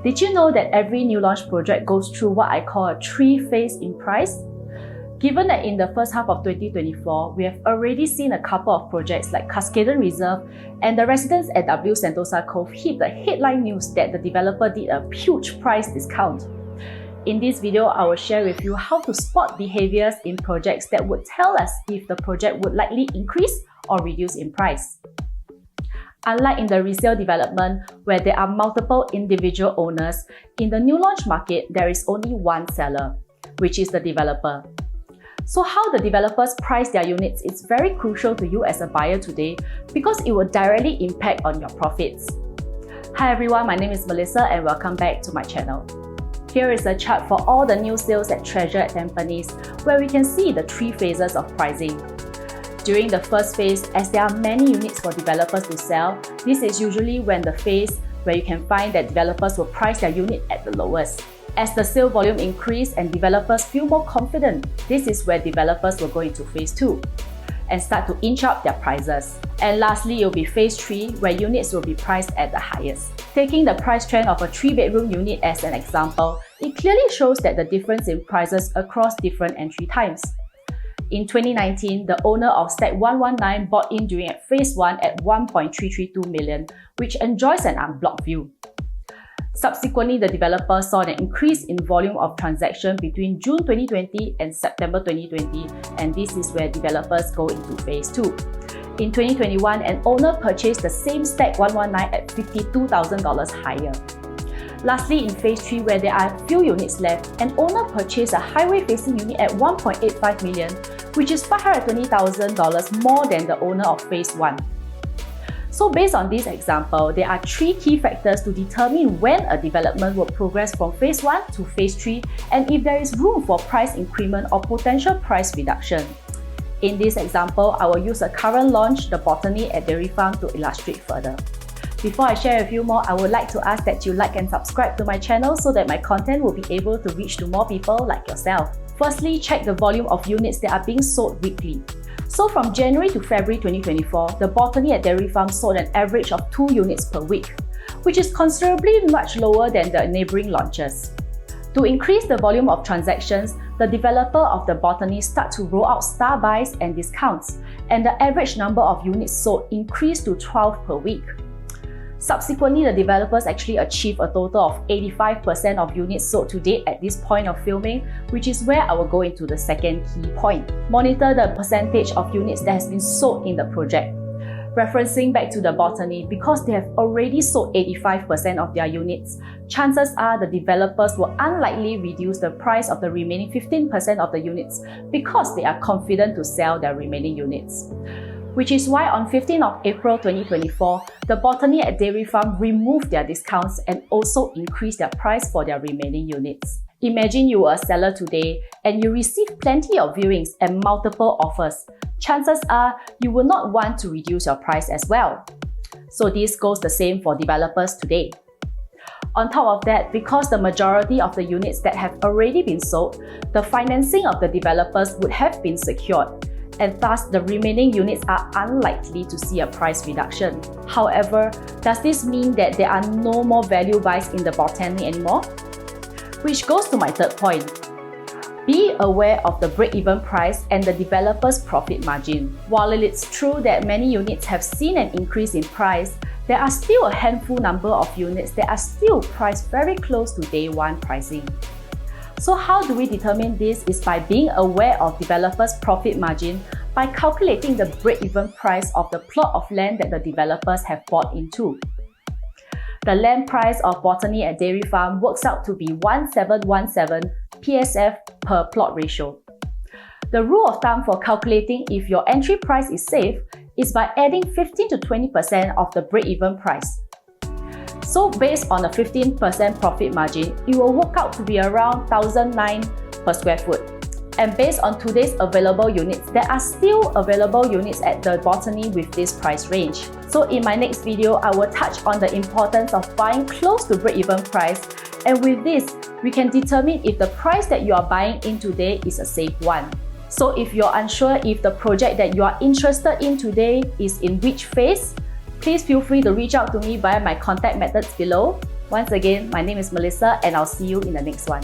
Did you know that every new launch project goes through what I call a 3-phase in price? Given that in the first half of 2024, we have already seen a couple of projects like Cascaden Reserve and the residents at W Sentosa Cove hit the headline news that the developer did a huge price discount. In this video, I will share with you how to spot behaviors in projects that would tell us if the project would likely increase or reduce in price. Unlike in the resale development, where there are multiple individual owners, in the new launch market, there is only one seller, which is the developer. So how the developers price their units is very crucial to you as a buyer today because it will directly impact on your profits. Hi everyone, my name is Melissa and welcome back to my channel. Here is a chart for all the new sales at Treasure at Tampines, where we can see the 3 phases of pricing. During the first phase, as there are many units for developers to sell, this is usually when the phase where you can find that developers will price their unit at the lowest. As the sale volume increases and developers feel more confident, this is where developers will go into phase 2 and start to inch up their prices. And lastly, it will be phase 3 where units will be priced at the highest. Taking the price trend of a 3-bedroom unit as an example, it clearly shows that the difference in prices across different entry times. In 2019, the owner of Stack 119 bought in during phase 1 at 1.332 million, which enjoys an unblocked view. Subsequently, the developer saw an increase in volume of transactions between June 2020 and September 2020, and this is where developers go into phase 2. In 2021, an owner purchased the same Stack 119 at $52,000 higher. Lastly, in phase 3, where there are few units left, an owner purchased a highway-facing unit at 1.85 million, which is $520,000 more than the owner of phase 1. So based on this example, there are 3 key factors to determine when a development will progress from phase 1 to phase 3 and if there is room for price increment or potential price reduction. In this example, I will use a current launch, the Botany at Dairy Farm, to illustrate further. Before I share with you more, I would like to ask that you like and subscribe to my channel so that my content will be able to reach to more people like yourself. Firstly, check the volume of units that are being sold weekly. So from January to February 2024, the Botany at Dairy Farm sold an average of 2 units per week, which is considerably much lower than the neighbouring launches. To increase the volume of transactions, the developer of the Botany start to roll out star buys and discounts, and the average number of units sold increased to 12 per week. Subsequently, the developers actually achieved a total of 85% of units sold to date at this point of filming, which is where I will go into the second key point. Monitor the percentage of units that has been sold in the project. Referencing back to the Botany, because they have already sold 85% of their units, chances are the developers will unlikely reduce the price of the remaining 15% of the units because they are confident to sell their remaining units. Which is why on 15th of April 2024, the Botany at Dairy Farm removed their discounts and also increased their price for their remaining units. Imagine you were a seller today and you received plenty of viewings and multiple offers. Chances are you will not want to reduce your price as well. So this goes the same for developers today. On top of that, because the majority of the units that have already been sold, the financing of the developers would have been secured, and thus the remaining units are unlikely to see a price reduction. However, does this mean that there are no more value buys in the Botany anymore? Which goes to my third point. Be aware of the break-even price and the developer's profit margin. While it's true that many units have seen an increase in price, there are still a handful number of units that are still priced very close to day 1 pricing. So how do we determine this is by being aware of developers' profit margin by calculating the break-even price of the plot of land that the developers have bought into. The land price of Botany at Dairy Farm works out to be 1717 PSF per plot ratio. The rule of thumb for calculating if your entry price is safe is by adding 15 to 20% of the break-even price. So based on a 15% profit margin, it will work out to be around 1,009 per square foot. And based on today's available units, there are still available units at the Botany with this price range. So in my next video, I will touch on the importance of buying close to break-even price, and with this, we can determine if the price that you are buying in today is a safe one. So if you're unsure if the project that you are interested in today is in which phase, please feel free to reach out to me via my contact methods below. Once again, my name is Melissa and I'll see you in the next one.